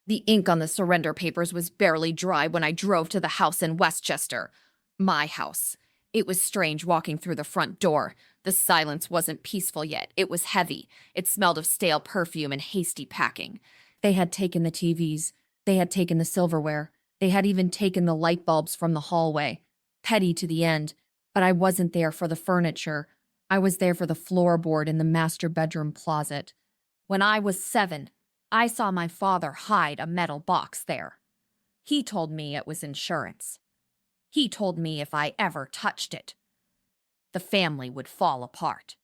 The ink on the surrender papers was barely dry when I drove to the house in Westchester. My house. It was strange walking through the front door. The silence wasn't peaceful yet. It was heavy. It smelled of stale perfume and hasty packing. They had taken the TVs. They had taken the silverware. They had even taken the light bulbs from the hallway. Petty to the end. But I wasn't there for the furniture. I was there for the floorboard in the master bedroom closet. When I was 7, I saw my father hide a metal box there. He told me it was insurance. He told me if I ever touched it, the family would fall apart.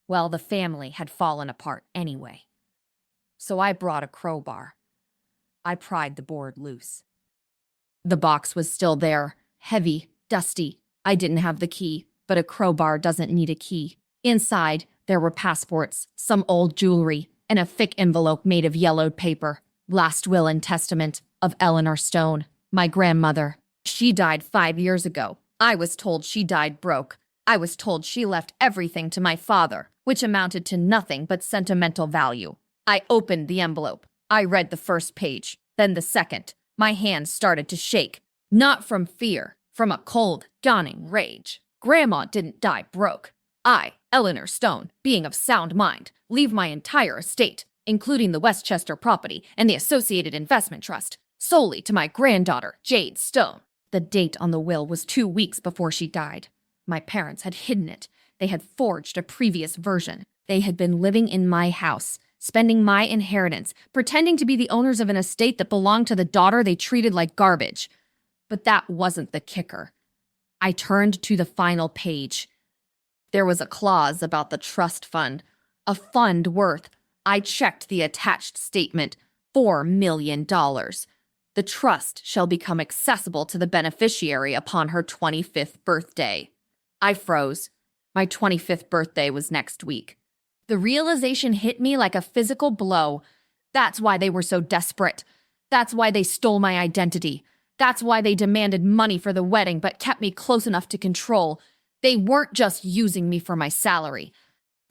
Well, the family had fallen apart anyway. So I brought a crowbar. I pried the board loose. The box was still there, heavy, dusty. I didn't have the key, but a crowbar doesn't need a key. Inside, there were passports, some old jewelry, and a thick envelope made of yellowed paper. Last will and testament of Eleanor Stone, my grandmother. She died 5 years ago. I was told she died broke. I was told she left everything to my father, which amounted to nothing but sentimental value. I opened the envelope. I read the first page, then the second. My hands started to shake. Not from fear, from a cold, dawning rage. Grandma didn't die broke. I, Eleanor Stone, being of sound mind, leave my entire estate, including the Westchester property and the associated investment trust, solely to my granddaughter, Jade Stone. The date on the will was 2 weeks before she died. My parents had hidden it. They had forged a previous version. They had been living in my house, spending my inheritance, pretending to be the owners of an estate that belonged to the daughter they treated like garbage. But that wasn't the kicker. I turned to the final page. There was a clause about the trust fund, a fund worth, I checked the attached statement, $4 million. The trust shall become accessible to the beneficiary upon her 25th birthday. I froze. My 25th birthday was next week. The realization hit me like a physical blow. That's why they were so desperate. That's why they stole my identity. That's why they demanded money for the wedding but kept me close enough to control. They weren't just using me for my salary.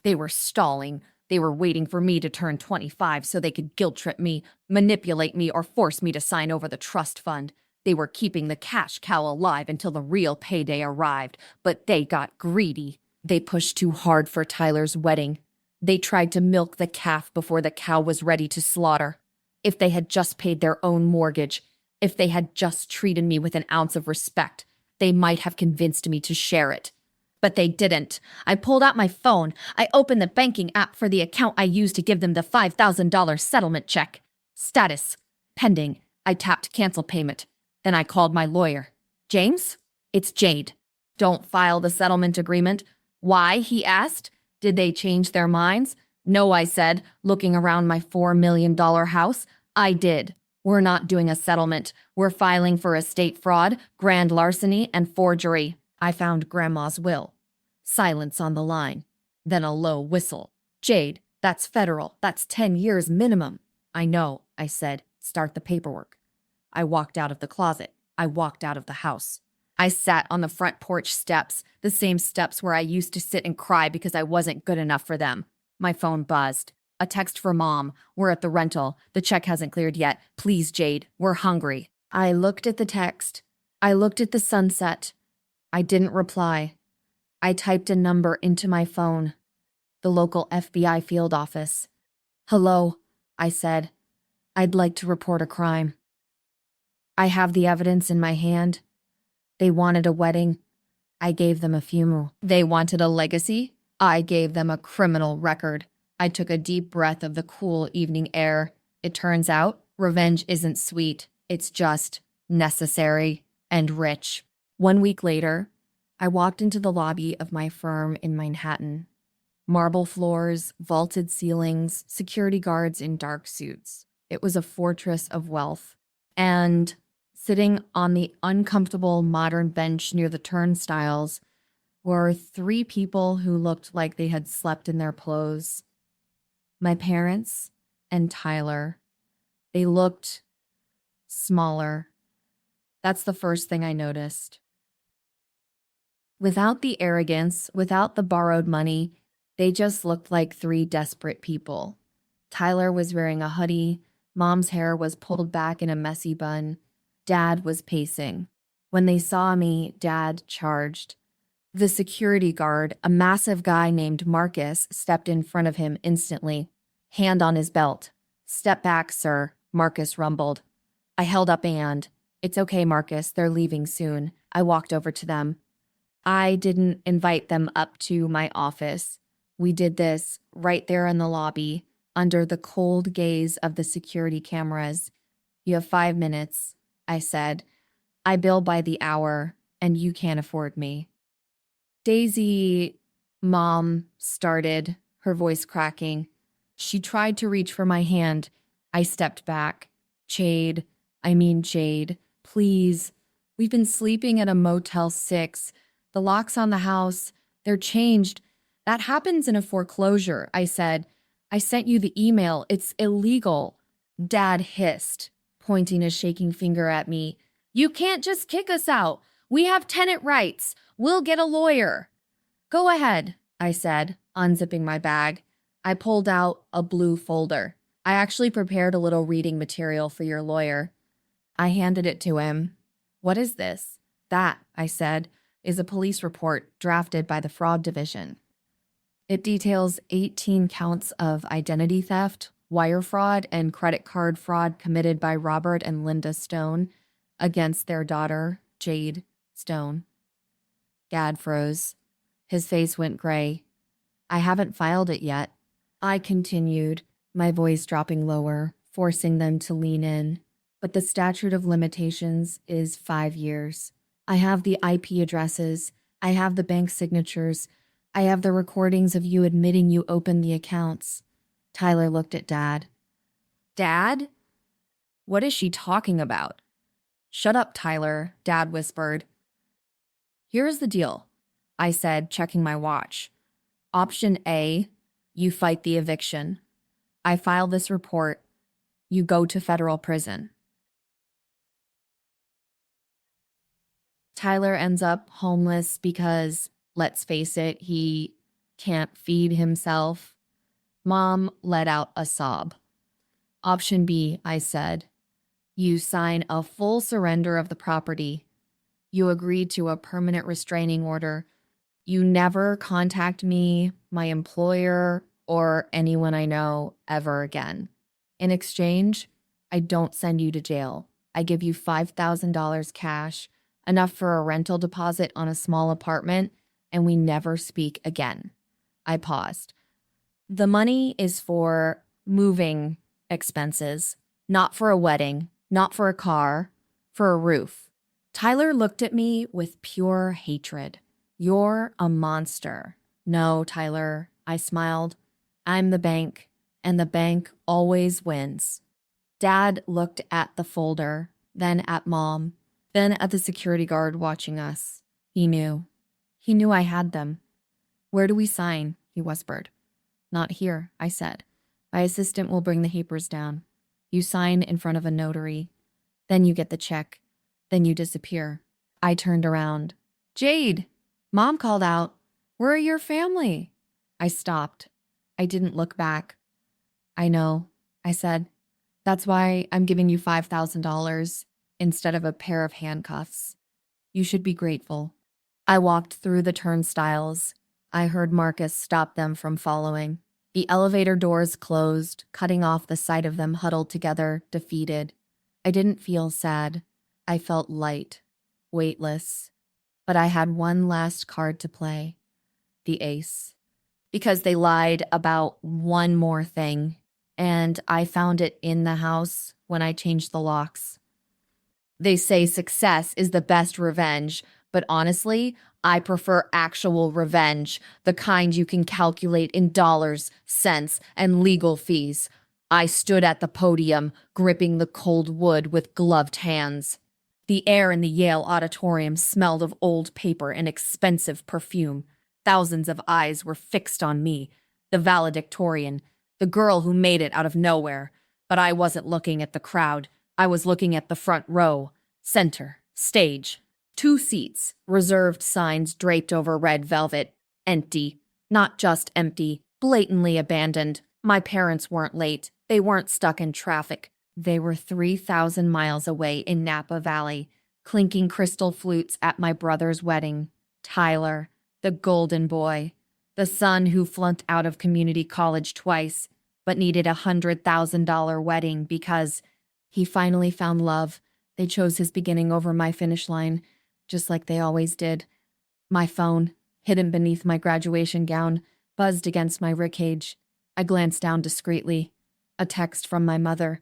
They were stalling. They were waiting for me to turn 25 so they could guilt-trip me, manipulate me, or force me to sign over the trust fund. They were keeping the cash cow alive until the real payday arrived, but they got greedy. They pushed too hard for Tyler's wedding. They tried to milk the calf before the cow was ready to slaughter. If they had just paid their own mortgage, if they had just treated me with an ounce of respect, they might have convinced me to share it. But they didn't. I pulled out my phone. I opened the banking app for the account I used to give them the $5,000 settlement check. Status: pending. I tapped cancel payment. Then I called my lawyer. James? It's Jade. Don't file the settlement agreement. Why? He asked. Did they change their minds? No, I said, looking around my $4 million house. I did. We're not doing a settlement. We're filing for estate fraud, grand larceny, and forgery. I found Grandma's will. Silence on the line. Then a low whistle. Jade, that's federal. That's 10 years minimum. I know, I said. Start the paperwork. I walked out of the closet. I walked out of the house. I sat on the front porch steps, the same steps where I used to sit and cry because I wasn't good enough for them. My phone buzzed. A text for Mom. We're at the rental. The check hasn't cleared yet. Please, Jade. We're hungry. I looked at the text. I looked at the sunset. I didn't reply. I typed a number into my phone. The local FBI field office. Hello, I said. I'd like to report a crime. I have the evidence in my hand. They wanted a wedding. I gave them a funeral. They wanted a legacy. I gave them a criminal record. I took a deep breath of the cool evening air. It turns out, revenge isn't sweet. It's just necessary and rich. 1 week later, I walked into the lobby of my firm in Manhattan. Marble floors, vaulted ceilings, security guards in dark suits. It was a fortress of wealth. And sitting on the uncomfortable modern bench near the turnstiles were 3 people who looked like they had slept in their clothes. My parents and Tyler. They looked smaller. That's the first thing I noticed. Without the arrogance, without the borrowed money, they just looked like 3 desperate people. Tyler was wearing a hoodie, Mom's hair was pulled back in a messy bun. Dad was pacing. When they saw me, Dad charged. The security guard, a massive guy named Marcus, stepped in front of him instantly, hand on his belt. "Step back, sir," Marcus rumbled. I held up a hand. "It's okay, Marcus, they're leaving soon." I walked over to them. I didn't invite them up to my office. We did this right there in the lobby, under the cold gaze of the security cameras. "You have 5 minutes," I said. "I bill by the hour, and you can't afford me." Daisy, Mom started, her voice cracking. She tried to reach for my hand. I stepped back. Jade, please. We've been sleeping at a Motel 6. The locks on the house, they're changed. That happens in a foreclosure, I said. "I sent you the email. It's illegal." Dad hissed, pointing a shaking finger at me. "You can't just kick us out. We have tenant rights. We'll get a lawyer." "Go ahead," I said, unzipping my bag. I pulled out a blue folder. "I actually prepared a little reading material for your lawyer." I handed it to him. "What is this?" "That," I said, "is a police report drafted by the fraud division. It details 18 counts of identity theft, wire fraud, and credit card fraud committed by Robert and Linda Stone against their daughter, Jade Stone." Dad froze. His face went gray. "I haven't filed it yet." I continued, my voice dropping lower, forcing them to lean in. "But the statute of limitations is 5 years. I have the IP addresses. I have the bank signatures. I have the recordings of you admitting you opened the accounts." Tyler looked at Dad. "Dad? What is she talking about?" "Shut up, Tyler," Dad whispered. "Here's the deal," I said, checking my watch. "Option A, you fight the eviction. I file this report. You go to federal prison. Tyler ends up homeless because, let's face it, he can't feed himself." Mom let out a sob. "Option B," I said. "You sign a full surrender of the property. You agree to a permanent restraining order. You never contact me, my employer, or anyone I know ever again. In exchange, I don't send you to jail. I give you $5,000 cash, enough for a rental deposit on a small apartment, and we never speak again." I paused. "The money is for moving expenses, not for a wedding, not for a car, for a roof." Tyler looked at me with pure hatred. "You're a monster." "No, Tyler," I smiled. "I'm the bank, and the bank always wins." Dad looked at the folder, then at Mom, then at the security guard watching us. He knew. He knew I had them. "Where do we sign?" he whispered. "Not here," I said. "My assistant will bring the papers down. You sign in front of a notary. Then you get the check. Then you disappear." I turned around. "Jade!" Mom called out. "Where are your family?" I stopped. I didn't look back. "I know," I said. "That's why I'm giving you $5,000 instead of a pair of handcuffs. You should be grateful." I walked through the turnstiles. I heard Marcus stop them from following. The elevator doors closed, cutting off the sight of them huddled together, defeated. I didn't feel sad. I felt light, weightless. But I had one last card to play. The ace. Because they lied about one more thing, and I found it in the house when I changed the locks. They say success is the best revenge, but honestly, I prefer actual revenge, the kind you can calculate in dollars, cents, and legal fees. I stood at the podium, gripping the cold wood with gloved hands. The air in the Yale auditorium smelled of old paper and expensive perfume. Thousands of eyes were fixed on me, the valedictorian, the girl who made it out of nowhere. But I wasn't looking at the crowd. I was looking at the front row, center, stage. 2 seats, reserved signs draped over red velvet. Empty. Not just empty, blatantly abandoned. My parents weren't late. They weren't stuck in traffic. They were 3,000 miles away in Napa Valley, clinking crystal flutes at my brother's wedding. Tyler, the golden boy, the son who flunked out of community college twice, but needed a $100,000 wedding because he finally found love. They chose his beginning over my finish line, just like they always did. My phone, hidden beneath my graduation gown, buzzed against my ribcage. I glanced down discreetly. A text from my mother.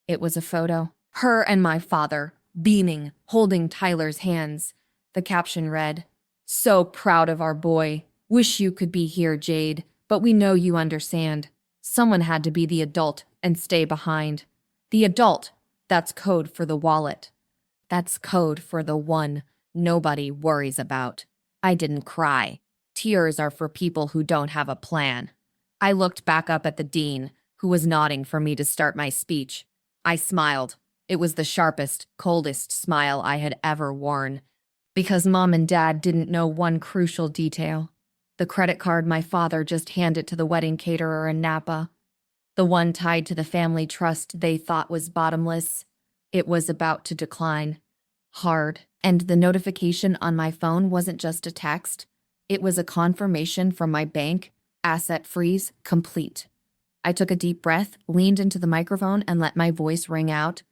It was a photo. Her and my father, beaming, holding Tyler's hands. The caption read, "So proud of our boy. Wish you could be here, Jade, but we know you understand. Someone had to be the adult and stay behind. The adult, that's code for the wallet. That's code for the one nobody worries about." I didn't cry. Tears are for people who don't have a plan. I looked back up at the dean, who was nodding for me to start my speech. I smiled. It was the sharpest, coldest smile I had ever worn. Because Mom and Dad didn't know one crucial detail. The credit card my father just handed to the wedding caterer in Napa. The one tied to the family trust they thought was bottomless. It was about to decline. Hard. And the notification on my phone wasn't just a text. It was a confirmation from my bank. Asset freeze complete. I took a deep breath, leaned into the microphone, and let my voice ring out.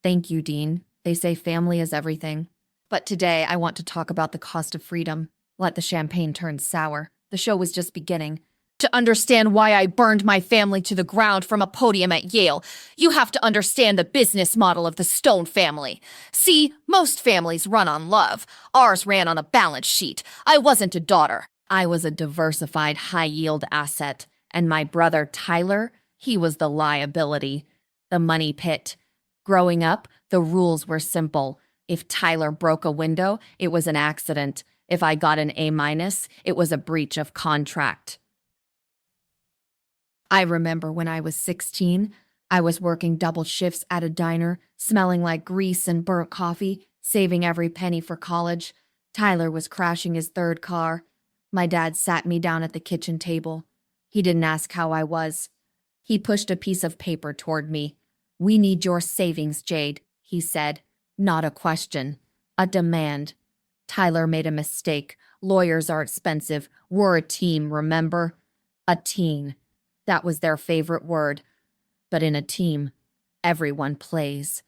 Thank you, Dean. They say family is everything. But today I want to talk about the cost of freedom. Let the champagne turn sour. The show was just beginning. To understand why I burned my family to the ground from a podium at Yale, you have to understand the business model of the Stone family. See, most families run on love. Ours ran on a balance sheet. I wasn't a daughter. I was a diversified, high-yield asset. And my brother, Tyler, he was the liability, the money pit. Growing up, the rules were simple. If Tyler broke a window, it was an accident. If I got an A-, it was a breach of contract. I remember when I was 16, I was working double shifts at a diner, smelling like grease and burnt coffee, saving every penny for college. Tyler was crashing his third car. My dad sat me down at the kitchen table. He didn't ask how I was. He pushed a piece of paper toward me. "We need your savings, Jade," he said. Not a question, a demand. Tyler made a mistake. Lawyers are expensive. We're a team, remember? A team. That was their favorite word. But in a team, everyone plays.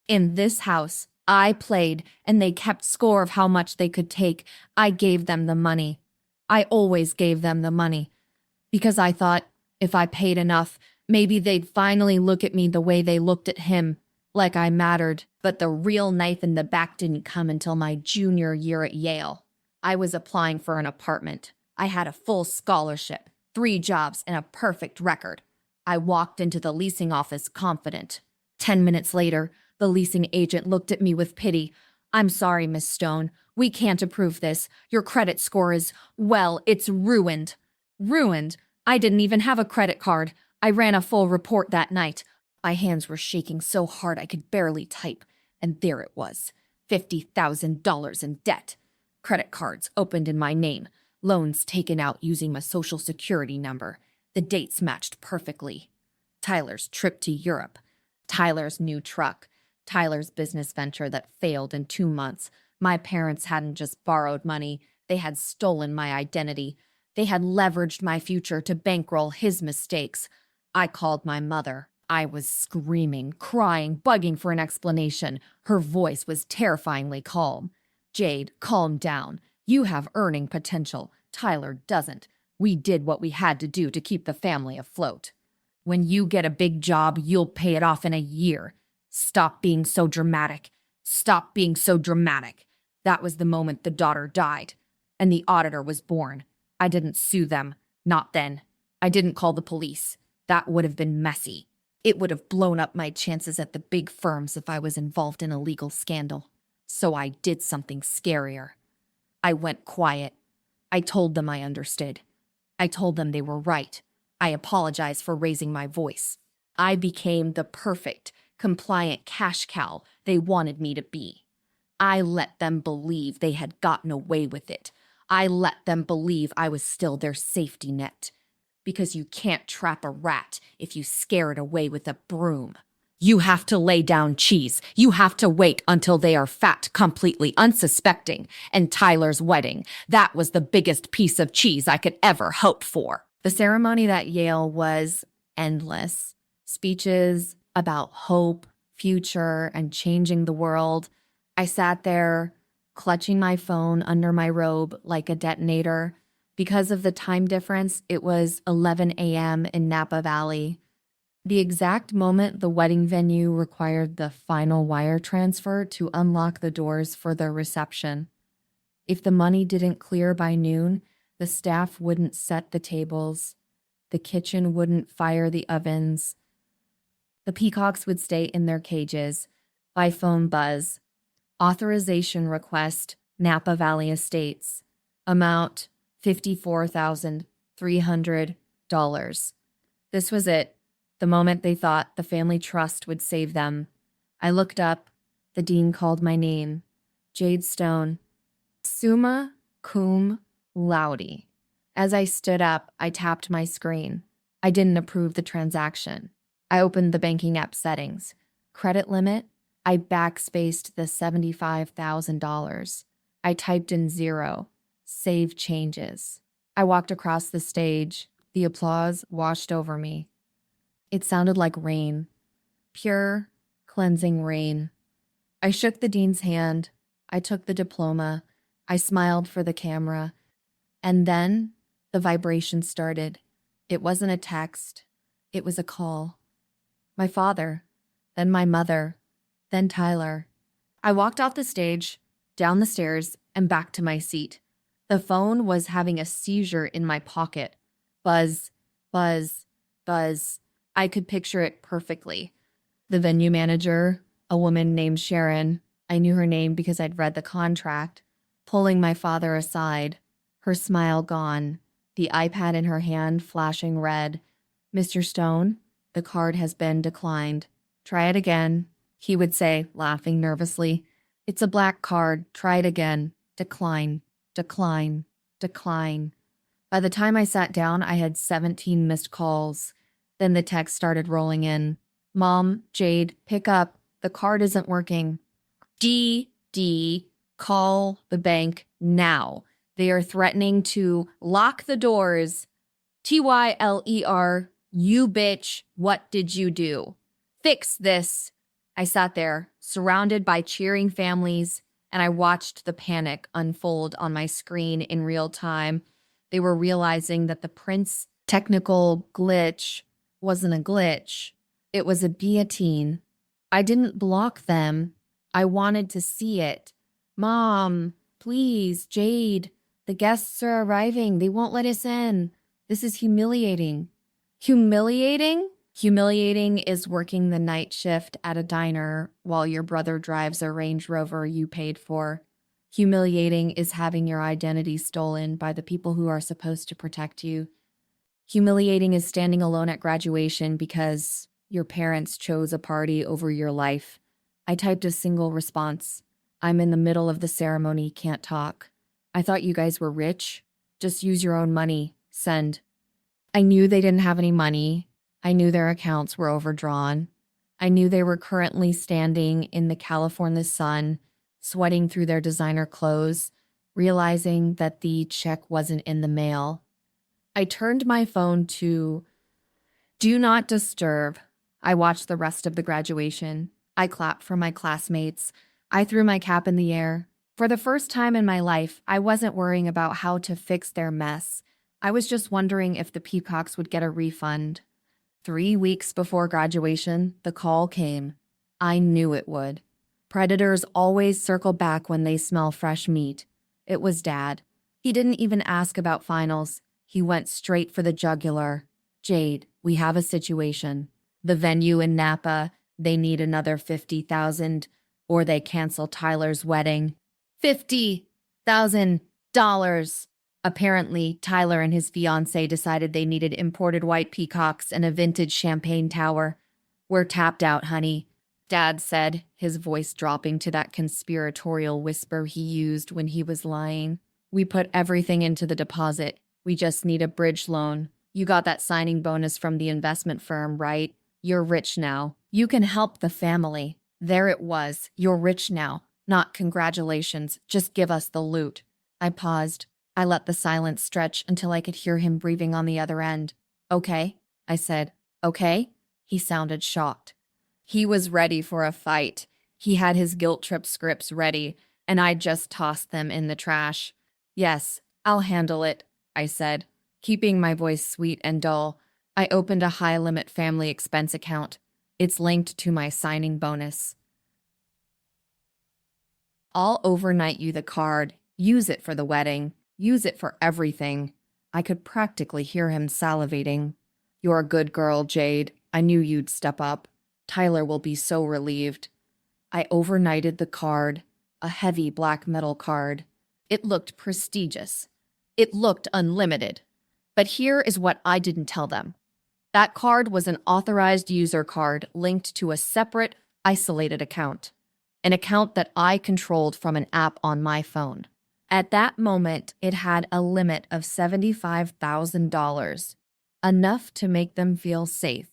In this house, I played, and they kept score of how much they could take. I gave them the money. I always gave them the money. Because I thought, if I paid enough, maybe they'd finally look at me the way they looked at him, like I mattered. But the real knife in the back didn't come until my junior year at Yale. I was applying for an apartment. I had a full scholarship, 3 jobs, and a perfect record. I walked into the leasing office confident. 10 minutes later, the leasing agent looked at me with pity. "I'm sorry, Miss Stone. We can't approve this. Your credit score is, well, it's ruined." Ruined? I didn't even have a credit card. I ran a full report that night. My hands were shaking so hard I could barely type. And there it was, $50,000 in debt. Credit cards opened in my name. Loans taken out using my social security number. The dates matched perfectly. Tyler's trip to Europe. Tyler's new truck. Tyler's business venture that failed in 2 months. My parents hadn't just borrowed money. They had stolen my identity. They had leveraged my future to bankroll his mistakes. I called my mother. I was screaming, crying, begging for an explanation. Her voice was terrifyingly calm. "Jade, calm down. You have earning potential. Tyler doesn't. We did what we had to do to keep the family afloat. When you get a big job, you'll pay it off in a year. Stop being so dramatic. Stop being so dramatic." That was the moment the daughter died, and the auditor was born. I didn't sue them. Not then. I didn't call the police. That would have been messy. It would have blown up my chances at the big firms if I was involved in a legal scandal. So I did something scarier. I went quiet. I told them I understood. I told them they were right. I apologized for raising my voice. I became the perfect, compliant cash cow they wanted me to be. I let them believe they had gotten away with it. I let them believe I was still their safety net. Because you can't trap a rat if you scare it away with a broom. You have to lay down cheese. You have to wait until they are fat, completely unsuspecting. And Tyler's wedding, that was the biggest piece of cheese I could ever hope for. The ceremony at Yale was endless. Speeches about hope, future, and changing the world. I sat there, clutching my phone under my robe like a detonator. Because of the time difference, it was 11 a.m. in Napa Valley. The exact moment the wedding venue required the final wire transfer to unlock the doors for the reception. If the money didn't clear by noon, the staff wouldn't set the tables. The kitchen wouldn't fire the ovens. The peacocks would stay in their cages. By phone buzz. Authorization request, Napa Valley Estates. Amount, $54,300. This was it. The moment they thought the family trust would save them. I looked up. The dean called my name. Jade Stone. Summa cum laude. As I stood up, I tapped my screen. I didn't approve the transaction. I opened the banking app settings. Credit limit? I backspaced the $75,000. I typed in 0. Save changes. I walked across the stage. The applause washed over me. It sounded like rain. Pure, cleansing rain. I shook the dean's hand. I took the diploma. I smiled for the camera. And then the vibration started. It wasn't a text. It was a call. My father, then my mother, then Tyler. I walked off the stage, down the stairs, and back to my seat. The phone was having a seizure in my pocket. Buzz, buzz, buzz. I could picture it perfectly. The venue manager, a woman named Sharon, I knew her name because I'd read the contract, pulling my father aside, her smile gone, the iPad in her hand flashing red. Mr. Stone, the card has been declined. Try it again, he would say, laughing nervously. It's a black card. Try it again. Decline, decline, decline. By the time I sat down, I had 17 missed calls. Then the text started rolling in. Mom, Jade, pick up. The card isn't working. D, call the bank now. They are threatening to lock the doors. Tyler, you bitch, what did you do? Fix this. I sat there, surrounded by cheering families, and I watched the panic unfold on my screen in real time. They were realizing that the Prince technical glitch wasn't a glitch. It was a guillotine. I didn't block them. I wanted to see it. Mom, please, Jade, the guests are arriving. They won't let us in. This is humiliating. Humiliating? Humiliating is working the night shift at a diner while your brother drives a Range Rover you paid for. Humiliating is having your identity stolen by the people who are supposed to protect you. Humiliating is standing alone at graduation because your parents chose a party over your life. I typed a single response. I'm in the middle of the ceremony, can't talk. I thought you guys were rich. Just use your own money. Send. I knew they didn't have any money. I knew their accounts were overdrawn. I knew they were currently standing in the California sun, sweating through their designer clothes, realizing that the check wasn't in the mail. I turned my phone to Do Not Disturb. I watched the rest of the graduation. I clapped for my classmates. I threw my cap in the air. For the first time in my life, I wasn't worrying about how to fix their mess. I was just wondering if the peacocks would get a refund. 3 weeks before graduation, the call came. I knew it would. Predators always circle back when they smell fresh meat. It was Dad. He didn't even ask about finals. He went straight for the jugular. Jade, we have a situation. The venue in Napa, they need another $50,000 or they cancel Tyler's wedding. $50,000. Apparently, Tyler and his fiancée decided they needed imported white peacocks and a vintage champagne tower. We're tapped out, honey, Dad said, his voice dropping to that conspiratorial whisper he used when he was lying. We put everything into the deposit. We just need a bridge loan. You got that signing bonus from the investment firm, right? You're rich now. You can help the family. There it was. You're rich now. Not congratulations. Just give us the loot. I paused. I let the silence stretch until I could hear him breathing on the other end. Okay, I said. Okay? He sounded shocked. He was ready for a fight. He had his guilt trip scripts ready, and I just tossed them in the trash. Yes, I'll handle it, I said, keeping my voice sweet and dull. I opened a high-limit family expense account. It's linked to my signing bonus. I'll overnight you the card. Use it for the wedding. Use it for everything. I could practically hear him salivating. You're a good girl, Jade. I knew you'd step up. Tyler will be so relieved. I overnighted the card, a heavy black metal card. It looked prestigious. It looked unlimited. But here is what I didn't tell them. That card was an authorized user card linked to a separate, isolated account. An account that I controlled from an app on my phone. At that moment, it had a limit of $75,000. Enough to make them feel safe.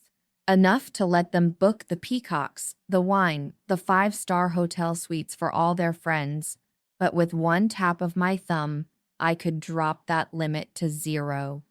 Enough to let them book the peacocks, the wine, the 5-star hotel suites for all their friends. But with one tap of my thumb, I could drop that limit to 0.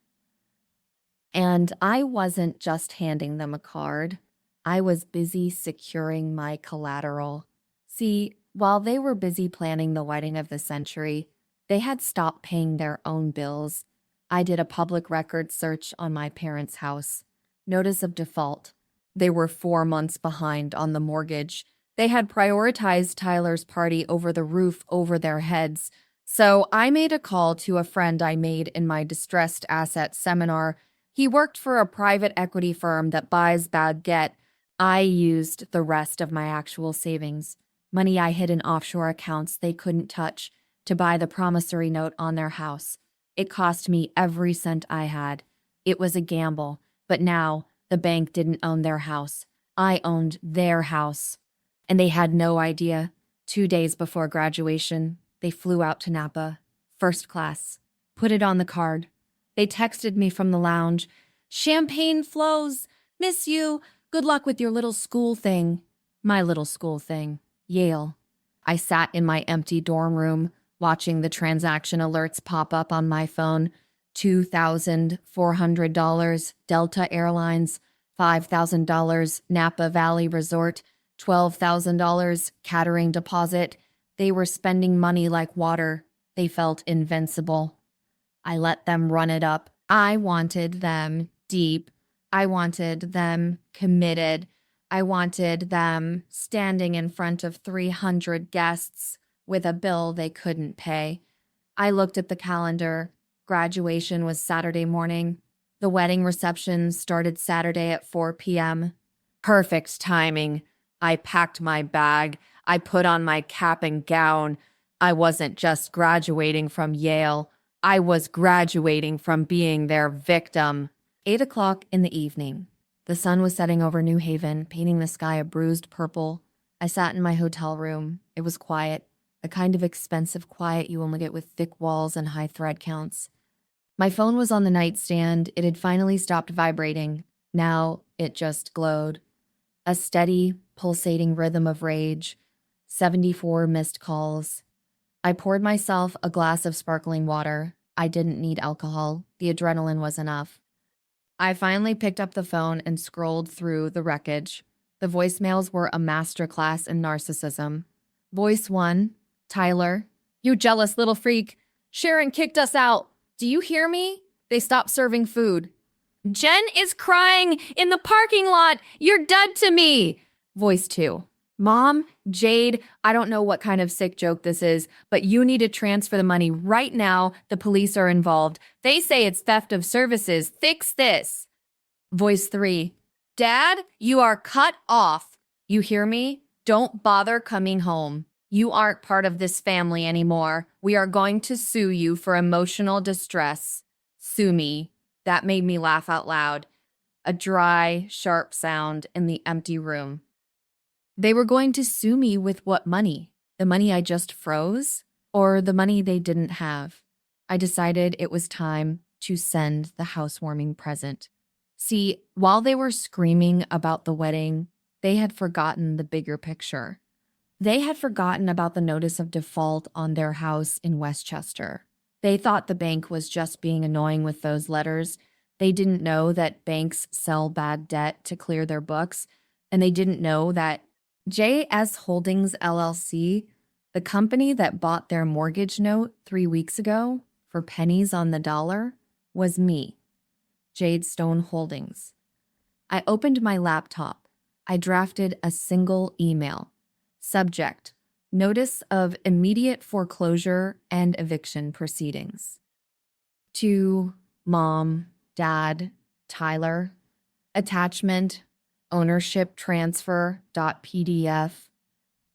And I wasn't just handing them a card. I was busy securing my collateral. See, while they were busy planning the wedding of the century, they had stopped paying their own bills. I did a public record search on my parents' house. Notice of default. They were 4 months behind on the mortgage. They had prioritized Tyler's party over the roof over their heads. So I made a call to a friend I made in my distressed assets seminar. He worked for a private equity firm that buys bad debt. I used the rest of my actual savings, money I hid in offshore accounts they couldn't touch, to buy the promissory note on their house. It cost me every cent I had. It was a gamble, but now the bank didn't own their house. I owned their house. And they had no idea. 2 days before graduation, they flew out to Napa, first class. Put it on the card. They texted me from the lounge. Champagne flows. Miss you. Good luck with your little school thing. My little school thing. Yale. I sat in my empty dorm room, watching the transaction alerts pop up on my phone. $2,400 Delta Airlines, $5,000 Napa Valley Resort, $12,000 catering deposit. They were spending money like water. They felt invincible. I let them run it up. I wanted them deep. I wanted them committed. I wanted them standing in front of 300 guests with a bill they couldn't pay. I looked at the calendar. Graduation was Saturday morning. The wedding reception started Saturday at 4 p.m. Perfect timing. I packed my bag. I put on my cap and gown. I wasn't just graduating from Yale. I was graduating from being their victim. 8 o'clock in the evening. The sun was setting over New Haven, painting the sky a bruised purple. I sat in my hotel room. It was quiet, a kind of expensive quiet you only get with thick walls and high thread counts. My phone was on the nightstand. It had finally stopped vibrating. Now it just glowed. A steady, pulsating rhythm of rage. 74 missed calls. I poured myself a glass of sparkling water. I didn't need alcohol. The adrenaline was enough. I finally picked up the phone and scrolled through the wreckage. The voicemails were a masterclass in narcissism. Voice 1, Tyler. You jealous little freak. Sharon kicked us out. Do you hear me? They stopped serving food. Jen is crying in the parking lot. You're dead to me. Voice 2. Mom, Jade, I don't know what kind of sick joke this is, but you need to transfer the money right now. The police are involved. They say it's theft of services. Fix this. Voice 3. Dad, you are cut off. You hear me? Don't bother coming home. You aren't part of this family anymore. We are going to sue you for emotional distress. Sue me. That made me laugh out loud. A dry, sharp sound in the empty room. They were going to sue me with what money? The money I just froze? Or the money they didn't have? I decided it was time to send the housewarming present. See, while they were screaming about the wedding, they had forgotten the bigger picture. They had forgotten about the notice of default on their house in Westchester. They thought the bank was just being annoying with those letters. They didn't know that banks sell bad debt to clear their books, and they didn't know that JS Holdings LLC, the company that bought their mortgage note 3 weeks ago for pennies on the dollar, was me, Jade Stone Holdings. I opened my laptop. I drafted a single email. Subject: Notice of immediate foreclosure and eviction proceedings. To Mom, Dad, Tyler. Attachment: ownership transfer.pdf.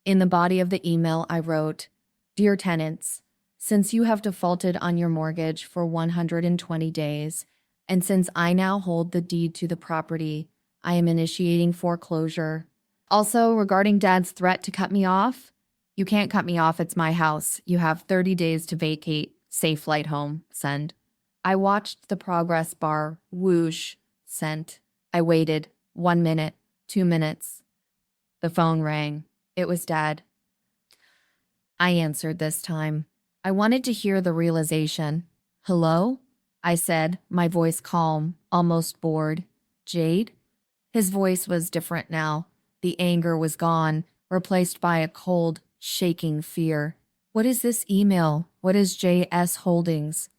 In the body of the email, I wrote, Dear tenants, since you have defaulted on your mortgage for 120 days, and since I now hold the deed to the property, I am initiating foreclosure. Also, regarding Dad's threat to cut me off, you can't cut me off, it's my house. You have 30 days to vacate. Safe flight home. Send. I watched the progress bar whoosh. Sent. I waited. 1 minute. 2 minutes. The phone rang. It was Dad. I answered this time. I wanted to hear the realization. Hello? I said, my voice calm, almost bored. Jade? His voice was different now. The anger was gone, replaced by a cold, shaking fear. What is this email? What is JS Holdings?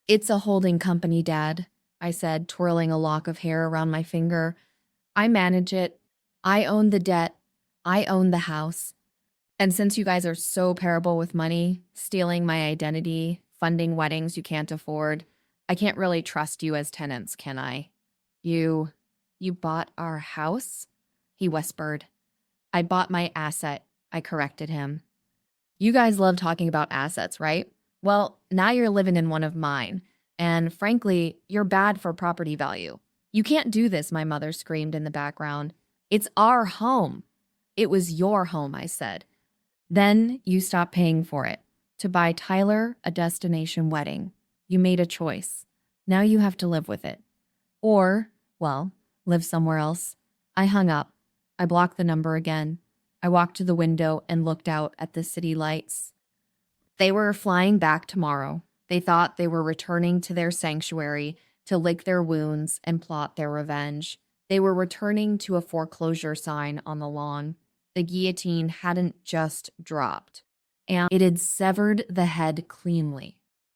It's a holding company, Dad, I said, twirling a lock of hair around my finger. I manage it. I own the debt. I own the house. And since you guys are so parable with money, stealing my identity, funding weddings you can't afford, I can't really trust you as tenants, can I? You bought our house? He whispered. I bought my asset, I corrected him. You guys love talking about assets, right? Well, now you're living in one of mine. And frankly, you're bad for property value. You can't do this, my mother screamed in the background. It's our home. It was your home, I said. Then you stopped paying for it to buy Tyler a destination wedding. You made a choice. Now you have to live with it. Or, well, live somewhere else. I hung up. I blocked the number again. I walked to the window and looked out at the city lights. They were flying back tomorrow. They thought they were returning to their sanctuary to lick their wounds and plot their revenge. They were returning to a foreclosure sign on the lawn. The guillotine hadn't just dropped, and it had severed the head cleanly.